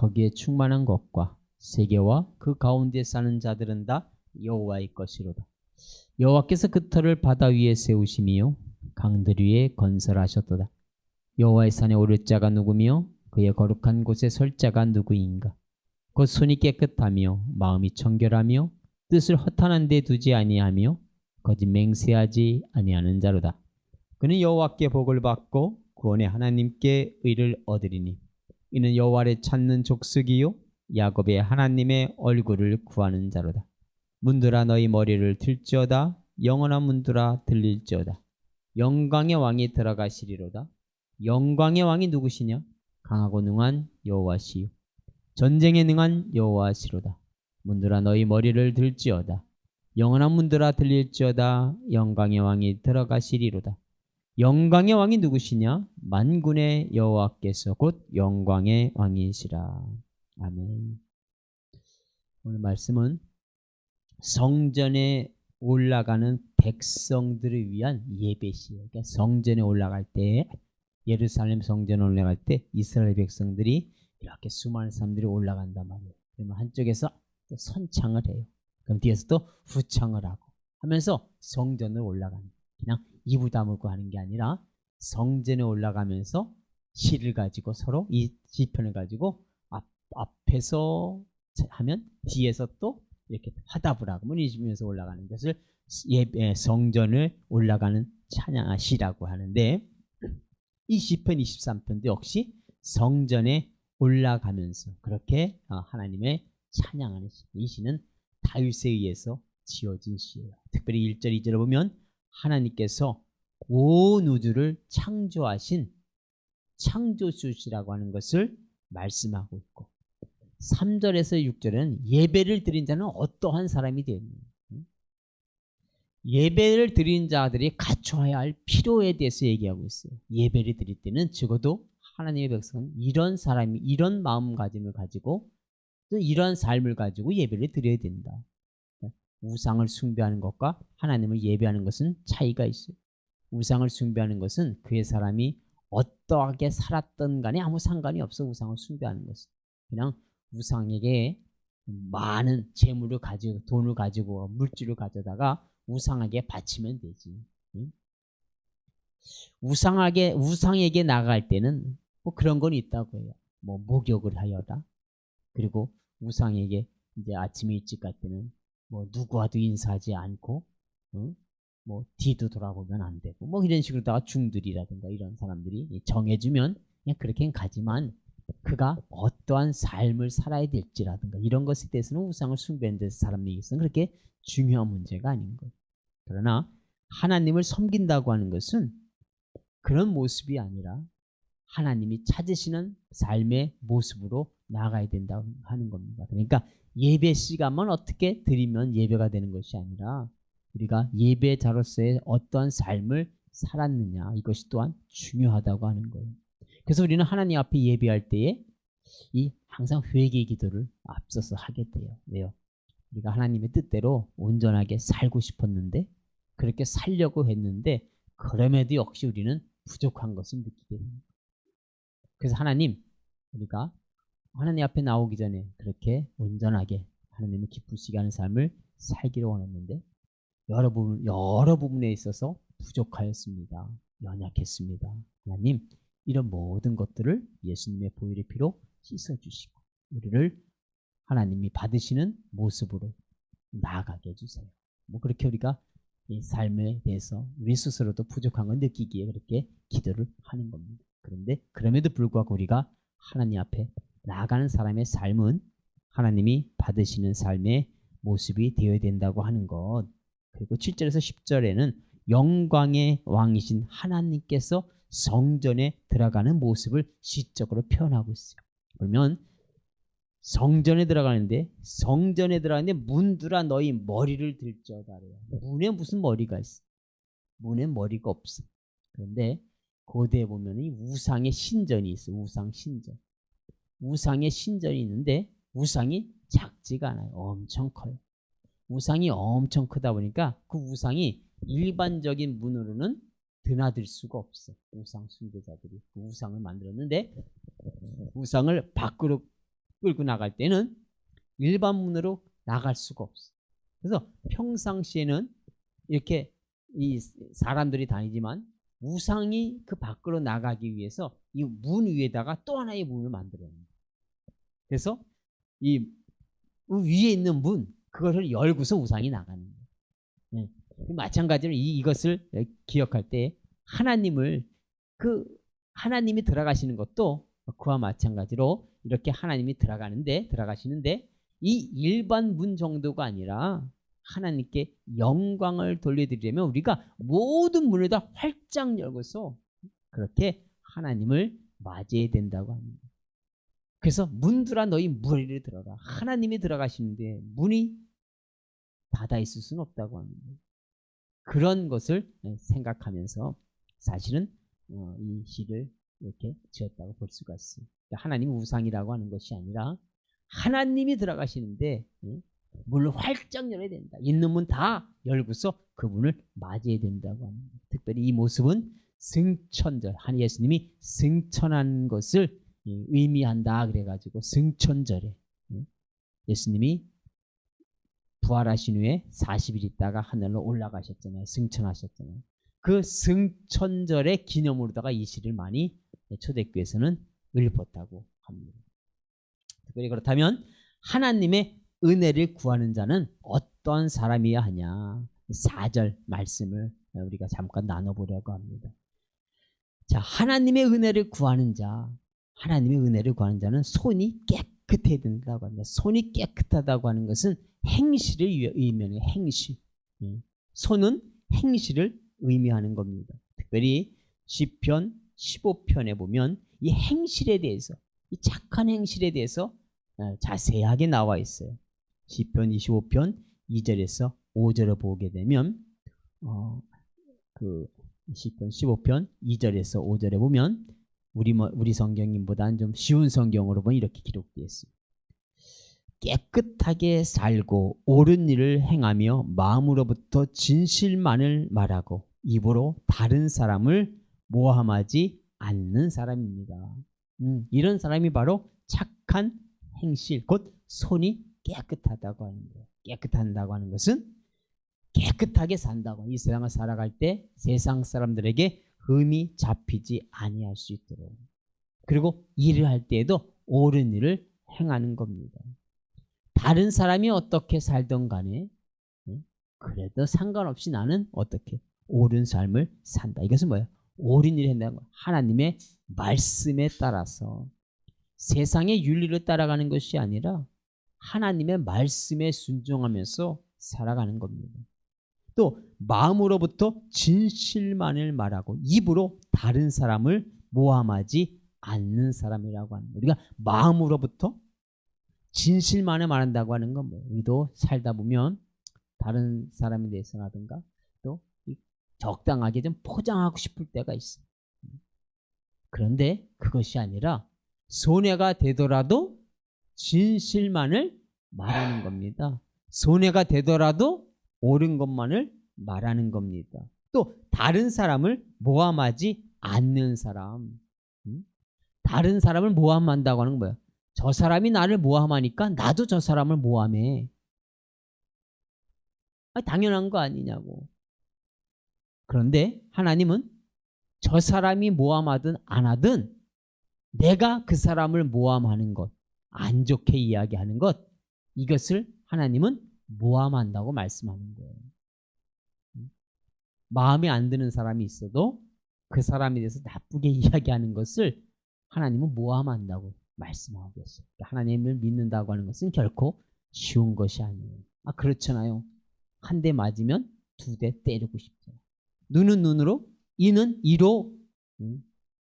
거기에 충만한 것과 세계와 그 가운데 사는 자들은 다 여호와의 것이로다. 여호와께서 그 터를 바다 위에 세우시며 강들 위에 건설하셨도다. 여호와의 산에 오를 자가 누구며 그의 거룩한 곳에 설 자가 누구인가? 곧 손이 깨끗하며 마음이 청결하며 뜻을 허탄한 데 두지 아니하며 거짓 맹세하지 아니하는 자로다. 그는 여호와께 복을 받고 구원의 하나님께 의를 얻으리니 이는 여호와를 찾는 족속이요 야곱의 하나님의 얼굴을 구하는 자로다. 문들아 너희 머리를 들지어다. 영원한 문들아 들릴지어다. 영광의 왕이 들어가시리로다. 영광의 왕이 누구시냐? 강하고 능한 여호와시요 전쟁에 능한 여호와시로다. 문들아 너희 머리를 들지어다. 영원한 문들아 들릴지어다. 영광의 왕이 들어가시리로다. 영광의 왕이 누구시냐? 만군의 여호와께서 곧 영광의 왕이시라. 아멘. 오늘 말씀은 성전에 올라가는 백성들을 위한 예배시예요. 그러니까 성전에 올라갈 때, 예루살렘 성전에 올라갈 때 이스라엘 백성들이 이렇게 수많은 사람들이 올라간단 말이에요. 그러면 한쪽에서 선창을 해요. 그럼 뒤에서 또 후창을 하고 하면서 성전을 올라가는, 그냥 이부 다물고 하는 게 아니라 성전에 올라가면서 시를 가지고 서로 이 시편을 가지고 앞에서 하면 뒤에서 또 이렇게 화답을 하고 문의주면서 올라가는 것을 성전을 올라가는 찬양시라고 하는데, 이 시편 23편도 역시 성전에 올라가면서 그렇게 하나님의 찬양하는 시. 이 시는 다윗에 의해서 지어진 시예요. 특별히 1절 2절을 보면 하나님께서 온 우주를 창조하신 창조주시라고 하는 것을 말씀하고 있고, 3절에서 6절은 예배를 드린 자는 어떠한 사람이 되느냐, 예배를 드린 자들이 갖춰야 할 필요에 대해서 얘기하고 있어요. 예배를 드릴 때는 적어도 하나님의 백성은 이런 사람이 이런 마음가짐을 가지고 또 이런 삶을 가지고 예배를 드려야 된다. 우상을 숭배하는 것과 하나님을 예배하는 것은 차이가 있어요. 우상을 숭배하는 것은 그의 사람이 어떠하게 살았던 간에 아무 상관이 없어. 우상을 숭배하는 것은 그냥 우상에게 많은 재물을 가지고 돈을 가지고 물질을 가져다가 우상에게 바치면 되지. 우상에게 나갈 때는 뭐 그런 건 있다고 해요. 뭐 목욕을 하여라. 그리고 우상에게 이제 아침에 일찍 갈 때는 뭐 누구와도 인사하지 않고, 뭐 뒤도 돌아보면 안 되고, 뭐 이런 식으로다가 중들이라든가 이런 사람들이 정해주면 그냥 그렇게 가지만, 그가 어떠한 삶을 살아야 될지라든가 이런 것에 대해서는 우상을 숭배하는 데서 사람에게서는 그렇게 중요한 문제가 아닌 거예요. 그러나 하나님을 섬긴다고 하는 것은 그런 모습이 아니라 하나님이 찾으시는 삶의 모습으로 나아가야 된다고 하는 겁니다. 그러니까 예배 시간만 어떻게 드리면 예배가 되는 것이 아니라 우리가 예배자로서의 어떠한 삶을 살았느냐, 이것이 또한 중요하다고 하는 거예요. 그래서 우리는 하나님 앞에 예배할 때에 항상 회개 기도를 앞서서 하게 돼요. 왜요? 우리가 하나님의 뜻대로 온전하게 살고 싶었는데, 그렇게 살려고 했는데, 그럼에도 역시 우리는 부족한 것을 느끼게 됩니다. 그래서 우리가 하나님 앞에 나오기 전에 그렇게 온전하게 하나님을 기쁘시게 하는 삶을 살기를 원했는데, 여러 부분에 있어서 부족하였습니다. 연약했습니다. 하나님, 이런 모든 것들을 예수님의 보혈의 피로 씻어주시고 우리를 하나님이 받으시는 모습으로 나아가게 해주세요. 뭐 그렇게 우리가 이 삶에 대해서 우리 스스로도 부족한 걸 느끼기에 그렇게 기도를 하는 겁니다. 그런데 그럼에도 불구하고 우리가 하나님 앞에 나아가는 사람의 삶은 하나님이 받으시는 삶의 모습이 되어야 된다고 하는 것. 그리고 7절에서 10절에는 영광의 왕이신 하나님께서 성전에 들어가는 모습을 시적으로 표현하고 있어요. 그러면 성전에 들어가는데 문들아 너희 머리를 들지어다. 문에 무슨 머리가 있어? 문에 머리가 없어. 그런데 고대에 보면 이 우상의 신전이 있어. 우상의 신전이 있는데 우상이 작지가 않아요. 엄청 커요. 우상이 엄청 크다 보니까 그 우상이 일반적인 문으로는 드나들 수가 없어. 우상 숭배자들이 그 우상을 만들었는데 우상을 밖으로 끌고 나갈 때는 일반 문으로 나갈 수가 없어. 그래서 평상시에는 이렇게 이 사람들이 다니지만 우상이 그 밖으로 나가기 위해서 이 문 위에다가 또 하나의 문을 만들어요. 그래서 이 위에 있는 문 그것을 열고서 우상이 나가는 거예요. 마찬가지로 이것을 기억할 때 하나님을 하나님이 들어가시는 것도 그와 마찬가지로 이렇게 하나님이 들어가시는데 이 일반 문 정도가 아니라 하나님께 영광을 돌려드리려면 우리가 모든 문을 다 활짝 열고서 그렇게 하나님을 맞이해야 된다고 합니다. 그래서 문들아 너희 무리를 들어라. 하나님이 들어가시는데 문이 닫아 있을 수는 없다고 합니다. 그런 것을 생각하면서 사실은 이 시를 이렇게 지었다고 볼 수가 있어요. 하나님이 우상이라고 하는 것이 아니라 하나님이 들어가시는데 문을 활짝 열어야 된다. 있는 문 다 열고서 그분을 맞이해야 된다고 합니다. 특별히 이 모습은 승천절, 예수님이 승천한 것을 의미한다 그래가지고 승천절에 예수님이 부활하신 후에 40일 있다가 하늘로 올라가셨잖아요. 승천하셨잖아요. 그 승천절의 기념으로다가 이 시를 많이 초대교회에서는 읊었다고 합니다. 특별히 그렇다면 하나님의 은혜를 구하는 자는 어떤 사람이어야 하냐. 4절 말씀을 우리가 잠깐 나눠보려고 합니다. 자, 하나님의 은혜를 구하는 자는 손이 깨끗해야 된다고 합니다. 손이 깨끗하다고 하는 것은 행실을 의미하는 행실. 손은 행실을 의미하는 겁니다. 특별히 시편 15편에 보면 이 행실에 대해서, 이 착한 행실에 대해서 자세하게 나와 있어요. 시편 25편 2절에서 5절을 보게 되면 그 시편 15편 2절에서 5절에 보면 우리 성경님보다는 좀 쉬운 성경으로 보면 이렇게 기록되어 있습니다. 깨끗하게 살고 옳은 일을 행하며 마음으로부터 진실만을 말하고 입으로 다른 사람을 모함하지 않는 사람입니다. 이런 사람이 바로 착한 행실, 곧 손이 깨끗하다고 하는 거예요. 깨끗한다고 하는 것은 깨끗하게 산다고. 이 세상을 살아갈 때 세상 사람들에게 흠이 잡히지 아니할 수 있도록, 그리고 일을 할 때에도 옳은 일을 행하는 겁니다. 다른 사람이 어떻게 살던 간에 그래도 상관없이 나는 어떻게 옳은 삶을 산다. 이것은 뭐예요? 옳은 일을 한다는 거예요. 하나님의 말씀에 따라서 세상의 윤리를 따라가는 것이 아니라 하나님의 말씀에 순종하면서 살아가는 겁니다. 또 마음으로부터 진실만을 말하고 입으로 다른 사람을 모함하지 않는 사람이라고 합니다. 우리가 마음으로부터 진실만을 말한다고 하는 건 뭐예요? 우리도 살다 보면 다른 사람에 대해서라든가 또 적당하게 좀 포장하고 싶을 때가 있어요. 그런데 그것이 아니라 손해가 되더라도 진실만을 말하는 겁니다. 손해가 되더라도 옳은 것만을 말하는 겁니다. 또 다른 사람을 모함하지 않는 사람. 다른 사람을 모함한다고 하는 건 뭐예요? 저 사람이 나를 모함하니까 나도 저 사람을 모함해. 당연한 거 아니냐고. 그런데 하나님은 저 사람이 모함하든 안 하든 내가 그 사람을 모함하는 것, 안 좋게 이야기하는 것, 이것을 하나님은 모함한다고 말씀하는 거예요. 마음에 안 드는 사람이 있어도 그 사람에 대해서 나쁘게 이야기하는 것을 하나님은 모함한다고 말씀하고 계세요. 하나님을 믿는다고 하는 것은 결코 쉬운 것이 아니에요. 그렇잖아요. 한 대 맞으면 2대 때리고 싶죠. 눈은 눈으로, 이는 이로.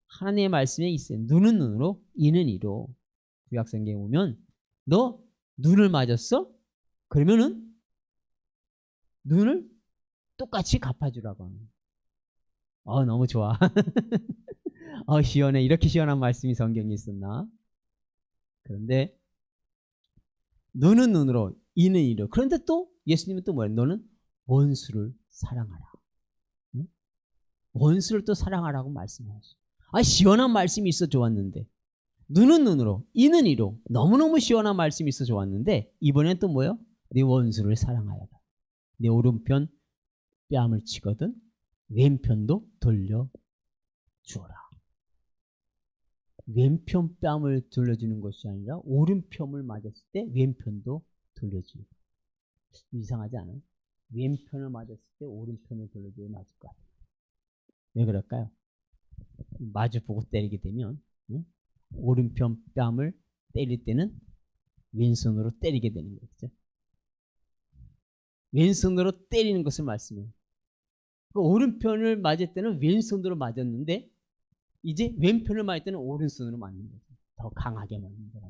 하나님의 말씀에 있어요. 눈은 눈으로, 이는 이로. 구약성경에 보면 너 눈을 맞았어? 그러면은 눈을 똑같이 갚아주라고 합니다. 너무 좋아. 시원해. 이렇게 시원한 말씀이 성경에 있었나? 그런데 눈은 눈으로, 이는 이로. 그런데 또 예수님은 또 뭐예요? 너는 원수를 사랑하라. 응? 원수를 또 사랑하라고 말씀하셨어요. 시원한 말씀이 있어 좋았는데 눈은 눈으로, 이는 이로. 너무너무 시원한 말씀이 있어 좋았는데 이번엔 또 뭐예요? 내 원수를 사랑하여라. 내 오른편 뺨을 치거든 왼편도 돌려주어라. 왼편 뺨을 돌려주는 것이 아니라 오른편을 맞았을 때 왼편도 돌려주고. 이상하지 않아요? 왼편을 맞았을 때 오른편을 돌려줘야 맞을 것 같아요. 왜 그럴까요? 마주보고 때리게 되면 오른편 뺨을 때릴 때는 왼손으로 때리게 되는 거죠. 왼손으로 때리는 것을 말씀해요. 그 오른편을 맞을 때는 왼손으로 맞았는데 이제 왼편을 맞을 때는 오른손으로 맞는 거죠. 더 강하게 맞는 거라.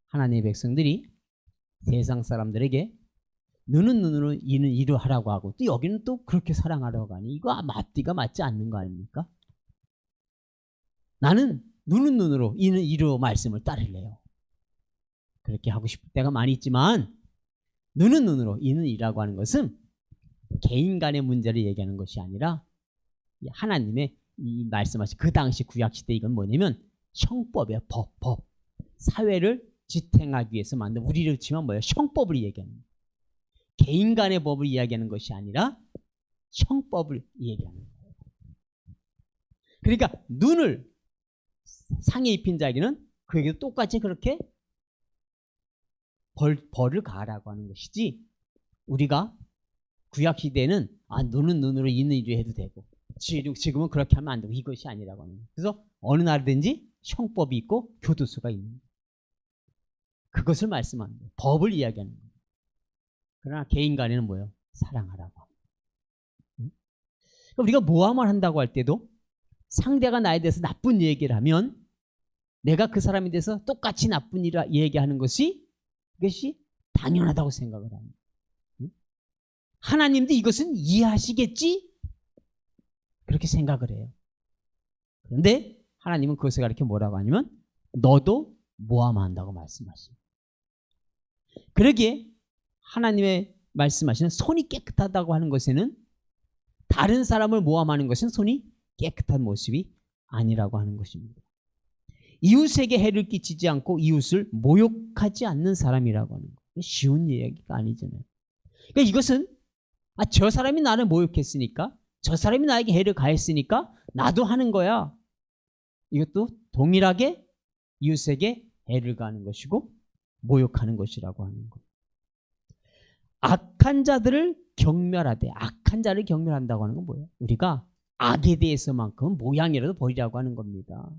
하나님의 백성들이 세상 사람들에게 눈은 눈으로 이는 이로 하라고 하고 또 여기는 또 그렇게 사랑하라고 하니 이거 앞뒤가 맞지 않는 거 아닙니까? 나는 눈은 눈으로 이는 이로 말씀을 따르래요. 그렇게 하고 싶을 때가 많이 있지만 눈은 눈으로 이는 이라고 하는 것은 개인 간의 문제를 얘기하는 것이 아니라 하나님의 이 말씀하신 그 당시 구약시대 이건 뭐냐면 형법이야. 법. 사회를 지탱하기 위해서 만든 우리를 치면 뭐예요? 형법을 얘기하는 거예요. 개인 간의 법을 이야기하는 것이 아니라 형법을 얘기하는 거예요. 그러니까 눈을 상에 입힌 자에게는 그에게도 똑같이 그렇게 벌을 가하라고 하는 것이지 우리가 구약시대에는 눈은 눈으로 이는 이로 해도 되고 지금은 그렇게 하면 안 되고 이것이 아니라고 하는 거예요. 그래서 어느 나라든지 형법이 있고 교도소가 있는 거예요. 그것을 말씀하는 거예요. 법을 이야기하는 거예요. 그러나 개인 간에는 뭐예요? 사랑하라고. 우리가 모함을 한다고 할 때도 상대가 나에 대해서 나쁜 얘기를 하면 내가 그 사람에 대해서 똑같이 나쁜 일을 얘기하는 것이 그것이 당연하다고 생각을 합니다. 하나님도 이것은 이해하시겠지? 그렇게 생각을 해요. 그런데 하나님은 그것을 가르쳐 뭐라고 하냐면 너도 모함한다고 말씀하십니다. 그러기에 하나님의 말씀하시는 손이 깨끗하다고 하는 것에는 다른 사람을 모함하는 것은 손이 깨끗한 모습이 아니라고 하는 것입니다. 이웃에게 해를 끼치지 않고 이웃을 모욕하지 않는 사람이라고 하는 거예요. 쉬운 이야기가 아니잖아요. 그러니까 이것은 저 사람이 나를 모욕했으니까 저 사람이 나에게 해를 가했으니까 나도 하는 거야. 이것도 동일하게 이웃에게 해를 가하는 것이고 모욕하는 것이라고 하는 거예요. 악한 자들을 경멸하되 악한 자를 경멸한다고 하는 건 뭐예요? 우리가 악에 대해서만큼 모양이라도 버리라고 하는 겁니다.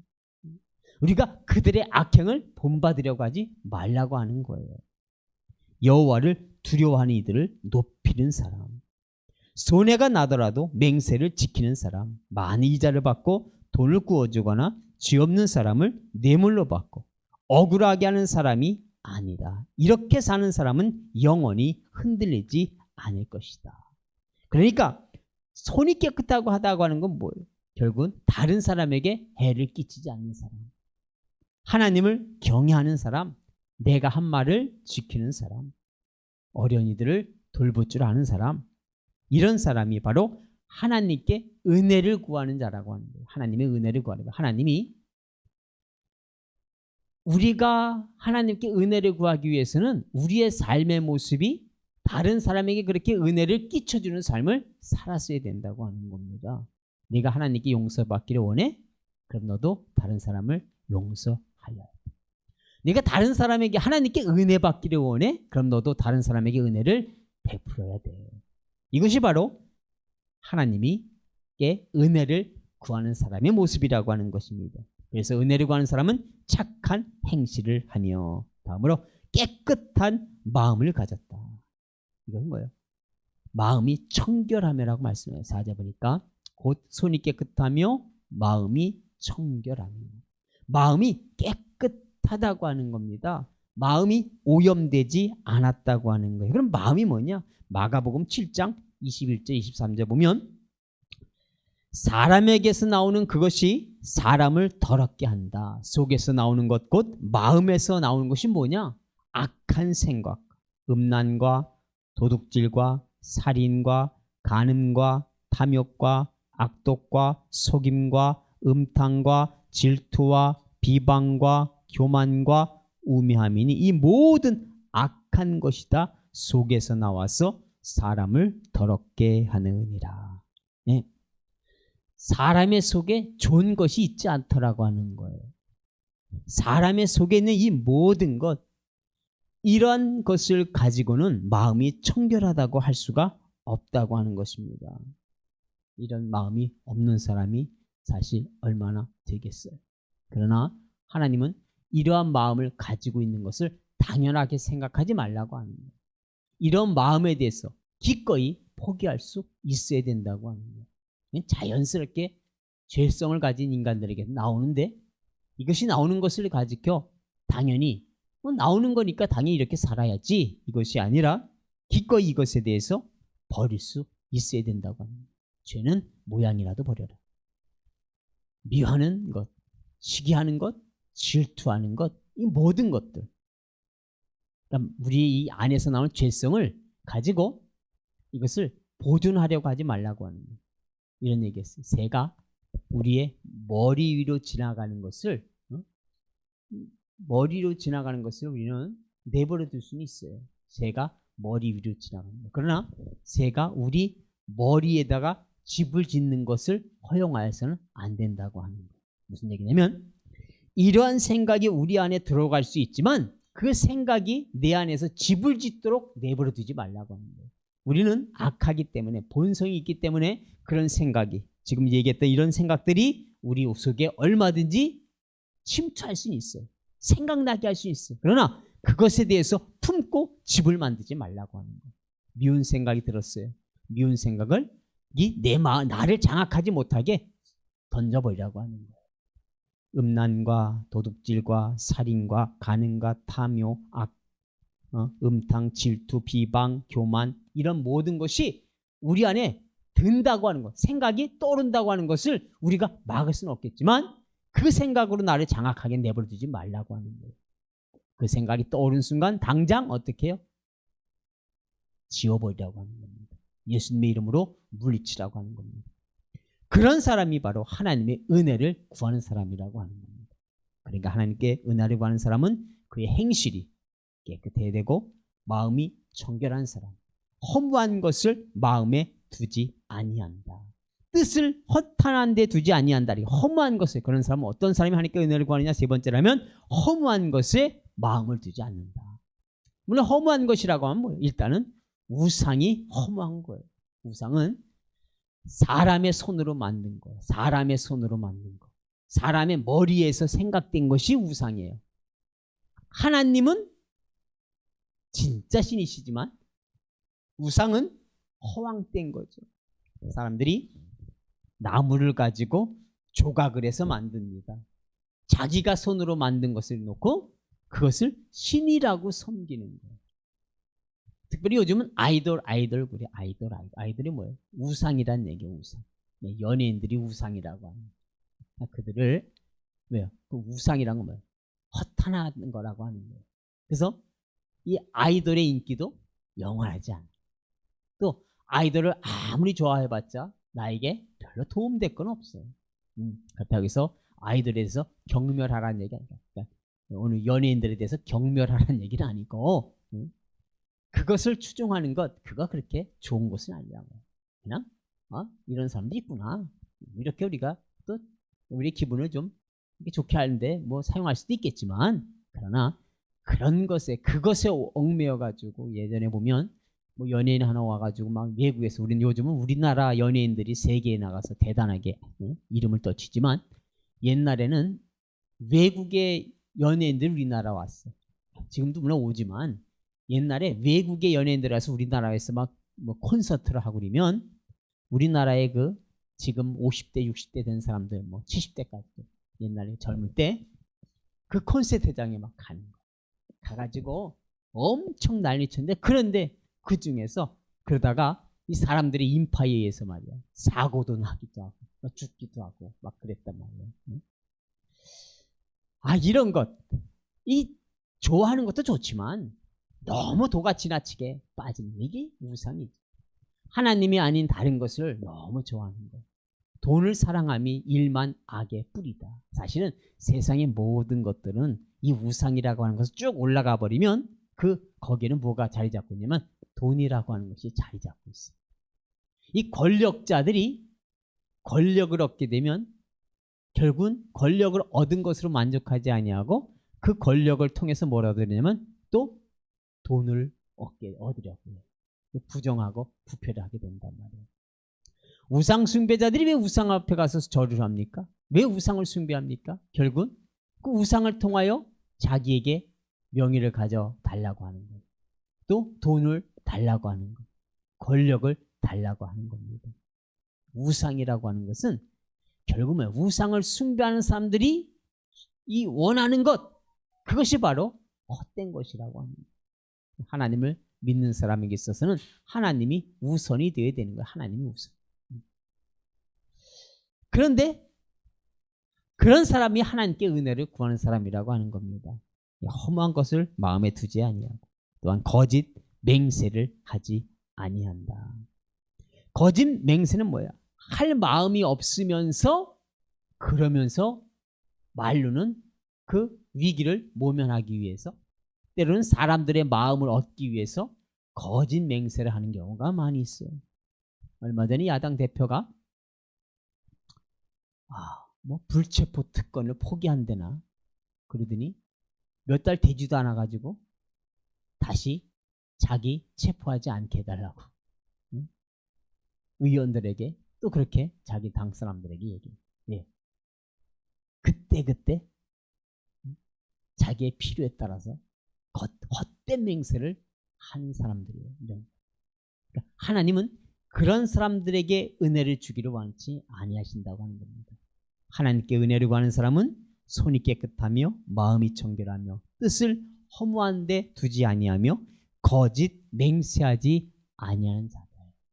우리가 그들의 악행을 본받으려고 하지 말라고 하는 거예요. 여호와를 두려워하는 이들을 높이는 사람, 손해가 나더라도 맹세를 지키는 사람, 많은 이자를 받고 돈을 구워주거나 죄 없는 사람을 뇌물로 받고 억울하게 하는 사람이 아니다. 이렇게 사는 사람은 영원히 흔들리지 않을 것이다. 그러니까 손이 깨끗하고 하다고 하는 건 뭐예요? 결국은 다른 사람에게 해를 끼치지 않는 사람, 하나님을 경외하는 사람, 내가 한 말을 지키는 사람, 어린이들을 돌볼 줄 아는 사람, 이런 사람이 바로 하나님께 은혜를 구하는 자라고 하는 거예요. 하나님의 은혜를 구하는 거예요. 하나님이 우리가 하나님께 은혜를 구하기 위해서는 우리의 삶의 모습이 다른 사람에게 그렇게 은혜를 끼쳐주는 삶을 살았어야 된다고 하는 겁니다. 네가 하나님께 용서받기를 원해? 그럼 너도 다른 사람을 용서하여. 네가 다른 사람에게 하나님께 은혜 받기를 원해? 그럼 너도 다른 사람에게 은혜를 베풀어야 돼. 이것이 바로 하나님께 은혜를 구하는 사람의 모습이라고 하는 것입니다. 그래서 은혜를 구하는 사람은 착한 행실을 하며 다음으로 깨끗한 마음을 가졌다. 이건 뭐예요? 마음이 청결하며라고 말씀해요. 4절 보니까 곧 손이 깨끗하며 마음이 청결하며. 마음이 깨끗하다고 하는 겁니다. 마음이 오염되지 않았다고 하는 거예요. 그럼 마음이 뭐냐? 마가복음 7장 21절 23절 보면 사람에게서 나오는 그것이 사람을 더럽게 한다. 속에서 나오는 것 곧 마음에서 나오는 것이 뭐냐? 악한 생각, 음란과 도둑질과 살인과 간음과 탐욕과 악독과 속임과 음탕과 질투와 비방과 교만과 우매함이니 이 모든 악한 것이 다 속에서 나와서 사람을 더럽게 하느니라. 예. 사람의 속에 좋은 것이 있지 않더라고 하는 거예요. 사람의 속에 있는 이 모든 것, 이러한 것을 가지고는 마음이 청결하다고 할 수가 없다고 하는 것입니다. 이런 마음이 없는 사람이 사실 얼마나 되겠어요. 그러나 하나님은 이러한 마음을 가지고 있는 것을 당연하게 생각하지 말라고 하는 거예요. 이런 마음에 대해서 기꺼이 포기할 수 있어야 된다고 하는 거예요. 자연스럽게 죄성을 가진 인간들에게 나오는데 이것이 나오는 것을 가지고 당연히 나오는 거니까 당연히 이렇게 살아야지, 이것이 아니라 기꺼이 이것에 대해서 버릴 수 있어야 된다고 합니다. 죄는 모양이라도 버려라. 미워하는 것, 시기하는 것, 질투하는 것, 이 모든 것들, 그러니까 우리 이 안에서 나오는 죄성을 가지고 이것을 보존하려고 하지 말라고 하는 거예요. 이런 얘기했어요. 새가 우리의 머리 위로 지나가는 것을 우리는 내버려 둘 수는 있어요. 새가 머리 위로 지나갑니다. 그러나 새가 우리 머리에다가 집을 짓는 것을 허용하여서는 안 된다고 하는 거예요. 무슨 얘기냐면 이러한 생각이 우리 안에 들어갈 수 있지만 그 생각이 내 안에서 집을 짓도록 내버려 두지 말라고 하는 거예요. 우리는 악하기 때문에, 본성이 있기 때문에 그런 생각이, 지금 얘기했던 이런 생각들이 우리 속에 얼마든지 침투할 수는 있어요. 생각나게 할 수 있어요. 그러나 그것에 대해서 품고 집을 만들지 말라고 하는 거예요. 미운 생각이 들었어요. 미운 생각을 나를 장악하지 못하게 던져버리라고 하는 거예요. 음란과 도둑질과 살인과 간음과 탐욕, 음탕, 질투, 비방, 교만, 이런 모든 것이 우리 안에 든다고 하는 것, 생각이 떠오른다고 하는 것을 우리가 막을 수는 없겠지만 그 생각으로 나를 장악하게 내버려두지 말라고 하는 거예요. 그 생각이 떠오른 순간 당장 어떻게 해요? 지워버리라고 하는 겁니다. 예수님의 이름으로 물리치라고 하는 겁니다. 그런 사람이 바로 하나님의 은혜를 구하는 사람이라고 하는 겁니다. 그러니까 하나님께 은혜를 구하는 사람은 그의 행실이 깨끗해야 되고 마음이 청결한 사람, 허무한 것을 마음에 두지 아니한다. 뜻을 허탄한 데 두지 아니한다. 허무한 것을, 그런 사람은 어떤 사람이 하나님께 은혜를 구하느냐? 세 번째라면 허무한 것에 마음을 두지 않는다. 물론 허무한 것이라고 하면 뭐예요? 일단은 우상이 허무한 거예요. 우상은 사람의 손으로 만든 거예요. 사람의 손으로 만든 거. 사람의 머리에서 생각된 것이 우상이에요. 하나님은 진짜 신이시지만 우상은 허황된 거죠. 사람들이 나무를 가지고 조각을 해서 만듭니다. 자기가 손으로 만든 것을 놓고 그것을 신이라고 섬기는 거예요. 특별히 요즘은 아이돌 그래. 아이돌이 뭐예요? 우상이란 얘기예요. 우상. 연예인들이 우상이라고 합니다. 그들을 왜요? 그 우상이란 건 뭐예요? 허탄한 거라고 하는 거예요. 그래서 이 아이돌의 인기도 영원하지 않아요. 또 아이돌을 아무리 좋아해봤자 나에게 별로 도움될 건 없어요. 그렇다고 해서 아이돌에 대해서 경멸하라는 얘기 아니라, 그러니까 오늘 연예인들에 대해서 경멸하라는 얘기는 아니고, 그것을 추종하는 것, 그거 그렇게 좋은 것은 아니라고. 그냥 이런 사람도 있구나, 이렇게 우리가 또 우리 기분을 좀 좋게 하는데 뭐 사용할 수도 있겠지만, 그러나 그런 것에, 그것에 얽매여 가지고, 예전에 보면 뭐 연예인 하나 와가지고 막 외국에서, 우리는 요즘은 우리나라 연예인들이 세계에 나가서 대단하게 이름을 떠치지만, 옛날에는 외국의 연예인들이 우리나라 왔어. 지금도 물론 오지만 옛날에 외국의 연예인들 와서 우리나라에서 막 뭐 콘서트를 하고 그러면 우리나라의 그 지금 50대 60대 된 사람들, 뭐 70대까지, 옛날에 젊을 때 그 콘서트장에 막 가는 거야. 가가지고 엄청 난리쳤는데, 그런데 그 중에서 그러다가 이 사람들의 인파에 의해서 말이야, 사고도 나기도 하고 죽기도 하고 막 그랬단 말이야. 이런 것, 이 좋아하는 것도 좋지만 너무 도가 지나치게 빠지는, 이게 우상이지. 하나님이 아닌 다른 것을 너무 좋아하는 거, 돈을 사랑함이 일만 악의 뿌리다. 사실은 세상의 모든 것들은 이 우상이라고 하는 것을 쭉 올라가 버리면 거기에는 뭐가 자리 잡고 있냐면 돈이라고 하는 것이 자리 잡고 있어요. 이 권력자들이 권력을 얻게 되면 결국은 권력을 얻은 것으로 만족하지 아니하고 그 권력을 통해서 뭘 얻으려면 또 돈을 얻으려고 해요. 부정하고 부패를 하게 된단 말이에요. 우상 숭배자들이 왜 우상 앞에 가서 절을 합니까? 왜 우상을 숭배합니까? 결국은 그 우상을 통하여 자기에게 명예를 가져 달라고 하는 거예요. 또 돈을 달라고 하는 거예요. 권력을 달라고 하는 겁니다. 우상이라고 하는 것은 결국은 우상을 숭배하는 사람들이 이 원하는 것, 그것이 바로 헛된 것이라고 합니다. 하나님을 믿는 사람에게 있어서는 하나님이 우선이 되어야 되는 거예요. 하나님이 우선. 그런데 그런 사람이 하나님께 은혜를 구하는 사람이라고 하는 겁니다. 허무한 것을 마음에 두지 아니하고 또한 거짓 맹세를 하지 아니한다. 거짓 맹세는 뭐야? 할 마음이 없으면서 그러면서 말로는 그 위기를 모면하기 위해서 때로는 사람들의 마음을 얻기 위해서 거짓 맹세를 하는 경우가 많이 있어요. 얼마 전에 야당 대표가 불체포 특권을 포기한대나 그러더니 몇 달 되지도 않아 가지고 다시 자기 체포하지 않게 해달라고 의원들에게 또 그렇게 자기 당 사람들에게 얘기해요. 예. 그때 자기의 필요에 따라서 헛된 맹세를 한 사람들이에요. 그러니까 하나님은 그런 사람들에게 은혜를 주기를 원치 아니하신다고 하는 겁니다. 하나님께 은혜를 구하는 사람은 손이 깨끗하며 마음이 청결하며 뜻을 허무한 데 두지 아니하며 거짓 맹세하지 아니하는 자다.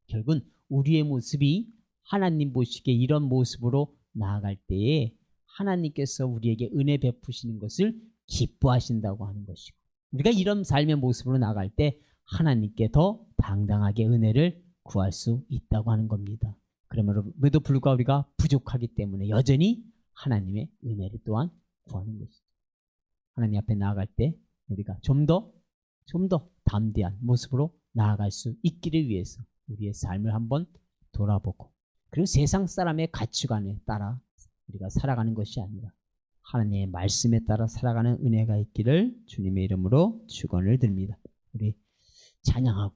결국은 우리의 모습이 하나님 보시기에 이런 모습으로 나아갈 때에 하나님께서 우리에게 은혜 베푸시는 것을 기뻐하신다고 하는 것이고 우리가 이런 삶의 모습으로 나아갈 때 하나님께 더 당당하게 은혜를 구할 수 있다고 하는 겁니다. 그럼에도 불구하고 우리가 부족하기 때문에 여전히 하나님의 은혜를 또한 구하는 것이죠. 하나님 앞에 나아갈 때 우리가 좀 더 담대한 모습으로 나아갈 수 있기를 위해서 우리의 삶을 한번 돌아보고 그리고 세상 사람의 가치관에 따라 우리가 살아가는 것이 아니라 하나님의 말씀에 따라 살아가는 은혜가 있기를 주님의 이름으로 축원을 드립니다. 우리 찬양하고